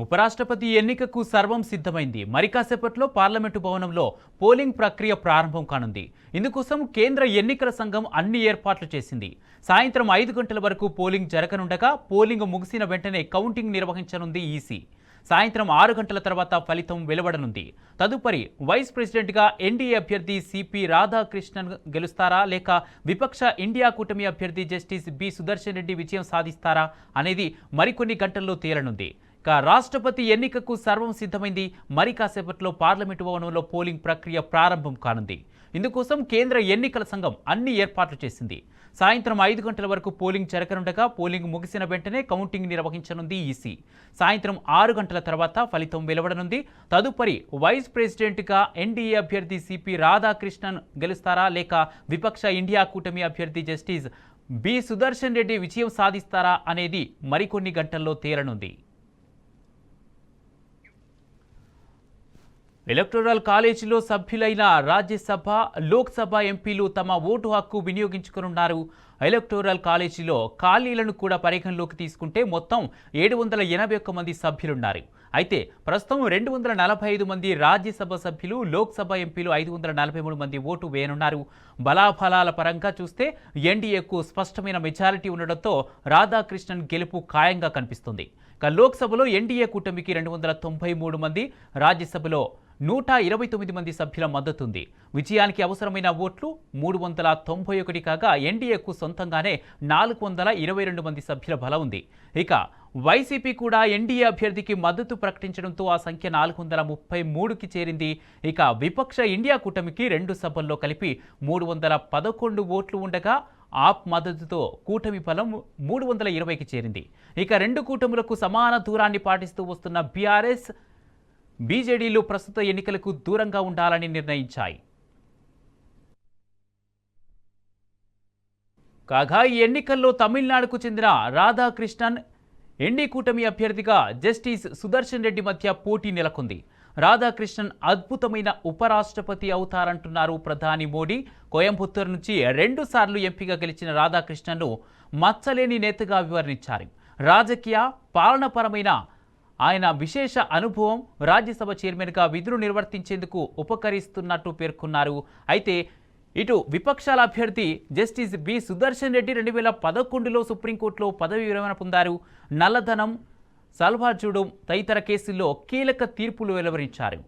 ఉపరాష్ట్రపతి ఎన్నికకు సర్వం సిద్ధమైంది. మరి కాసేపట్లో పార్లమెంటు భవనంలో పోలింగ్ ప్రక్రియ ప్రారంభం కానుంది. ఇందుకోసం కేంద్ర ఎన్నికల సంఘం అన్ని ఏర్పాట్లు చేసింది. సాయంత్రం 5 గంటల వరకు పోలింగ్ జరగనుండగా పోలింగ్ ముగిసిన వెంటనే కౌంటింగ్ నిర్వహించనుంది ఈసీ. సాయంత్రం 6 గంటల తర్వాత ఫలితం వెలువడనుంది. తదుపరి వైస్ ప్రెసిడెంట్గా ఎన్డీఏ అభ్యర్థి సిపి రాధాకృష్ణన్ గెలుస్తారా లేక విపక్ష ఇండియా కూటమి అభ్యర్థి జస్టిస్ బి సుదర్శన్ రెడ్డి విజయం సాధిస్తారా అనేది మరికొన్ని గంటల్లో తేలనుంది. రాష్ట్రపతి ఎన్నికకు సర్వం సిద్ధమైంది. మరి కాసేపట్లో పార్లమెంటు భవనంలో పోలింగ్ ప్రక్రియ ప్రారంభం కానుంది. ఇందుకోసం కేంద్ర ఎన్నికల సంఘం అన్ని ఏర్పాట్లు చేసింది. సాయంత్రం 5 గంటల వరకు పోలింగ్ జరగనుండగా పోలింగ్ ముగిసిన వెంటనే కౌంటింగ్ నిర్వహించనుంది ఈసీ. సాయంత్రం 6 గంటల తర్వాత ఫలితం వెలువడనుంది. తదుపరి వైస్ ప్రెసిడెంట్గా ఎన్డీఏ అభ్యర్థి సిపి రాధాకృష్ణన్ గెలుస్తారా లేక విపక్ష ఇండియా కూటమి అభ్యర్థి జస్టిస్ బి సుదర్శన్ రెడ్డి విజయం సాధిస్తారా అనేది మరికొన్ని గంటల్లో తేలనుంది. ఎలక్టోరల్ కాలేజీలో సభ్యులైన రాజ్యసభ, లోక్సభ ఎంపీలు తమ ఓటు హక్కు వినియోగించుకున్నారు. ఎలక్టోరల్ కాలేజీలో ఖాళీలను కూడా పరిగణలోకి తీసుకుంటే మొత్తం 781 మంది సభ్యులున్నారు. అయితే ప్రస్తుతం 245 మంది రాజ్యసభ సభ్యులు, లోక్సభ ఎంపీలు 543 మంది ఓటు వేయనున్నారు. బలాఫలాల పరంగా చూస్తే ఎన్డీఏకు స్పష్టమైన మెజారిటీ ఉండడంతో రాధాకృష్ణన్ గెలుపు ఖాయంగా కనిపిస్తుంది. లోక్సభలో ఎన్డీఏ కూటమికి 293 మంది, రాజ్యసభలో 129 మంది సభ్యుల మద్దతు ఉంది. విజయానికి అవసరమైన ఓట్లు 391 కాగా ఎన్డీఏకు సొంతంగానే 422 మంది సభ్యుల బలం ఉంది. ఇక వైసీపీ కూడా ఎన్డీఏ అభ్యర్థికి మద్దతు ప్రకటించడంతో ఆ సంఖ్య 433కి చేరింది. ఇక విపక్ష ఇండియా కూటమికి 2 సభల్లో కలిపి 311 ఓట్లు ఉండగా ఆప్ మద్దతుతో కూటమి బలం 320కి చేరింది. ఇక 2 కూటములకు సమాన దూరాన్ని పాటిస్తూ వస్తున్న బీఆర్ఎస్, బీజేడీలు ప్రస్తుత ఎన్నికలకు దూరంగా ఉండాలని నిర్ణయించాయి. కాగా ఈ ఎన్నికల్లో తమిళనాడుకు చెందిన రాధాకృష్ణన్, ఎన్డీ కూటమి అభ్యర్థిగా జస్టిస్ సుదర్శన్ రెడ్డి మధ్య పోటీ నెలకొంది. రాధాకృష్ణన్ అద్భుతమైన ఉపరాష్ట్రపతి అవుతారంటున్నారు ప్రధాని మోడీ. కోయంబత్తూరు నుంచి 2 సార్లు ఎంపీగా గెలిచిన రాధాకృష్ణన్ను మచ్చలేని నేతగా వివరించారు. రాజకీయ, పాలనపరమైన ఆయన విశేష అనుభవం రాజ్యసభ చైర్మన్గా విధులు నిర్వర్తించేందుకు ఉపకరిస్తున్నట్టు పేర్కొన్నారు. అయితే ఇటు విపక్షాల అభ్యర్థి జస్టిస్ బి సుదర్శన్ రెడ్డి 2011లో సుప్రీంకోర్టులో పదవి విరమణ పొందారు. నల్లధనం, సల్వాజుడు తదితర కేసుల్లో కీలక తీర్పులు వెలువరించారు.